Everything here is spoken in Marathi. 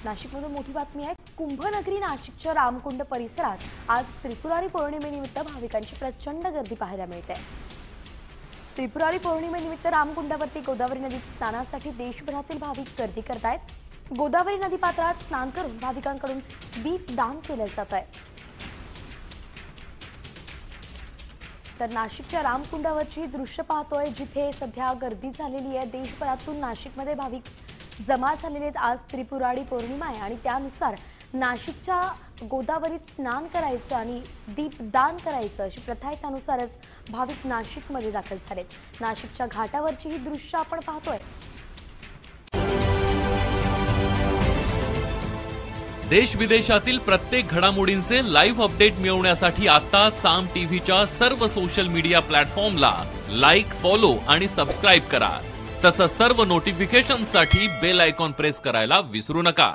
नाशिकमधून मोठी बातमी आहे। कुंभनगरी नाशिकच्या रामकुंड परिसरात आज त्रिपुरारी पौर्णिमेनिमित्त भाविकांची प्रचंड गर्दी पाहायला मिळते। त्रिपुरारी पौर्णिमेनिमित्त रामकुंडावरती गोदावरी नदीत स्नानासाठी देशभरातील भाविक गर्दी करतायत। गोदावरी नदी पात्रात स्नान करून भाविकांकडून दीपदान केले जात आहे। तर नाशिकच्या रामकुंडावरची दृश्य पाहतोय, जिथे सध्या गर्दी झालेली आहे। देशभरातून नाशिकमध्ये भाविक जमा झालेले आहेत। आज त्रिपुरारी पौर्णिमा आहे आणि त्यानुसार नाशिकच्या गोदावरीत स्नान करायचं आणि दीपदान करायचं अशी प्रथा आहे। त्यानुसारच भाविक नाशिकमध्ये दाखल झालेत। नाशिकच्या घाटावरची ही दृश्य आपण पाहतोय। देश विदेशातील प्रत्येक घडामोडींचे लाईव्ह अपडेट मिळवण्यासाठी आता साम टीव्हीच्या सर्व सोशल मीडिया प्लॅटफॉर्मला लाईक, फॉलो आणि सबस्क्राइब करा। तसंच सर्व नोटिफिकेशनसाठी बेल आयकॉन प्रेस करायला विसरू नका।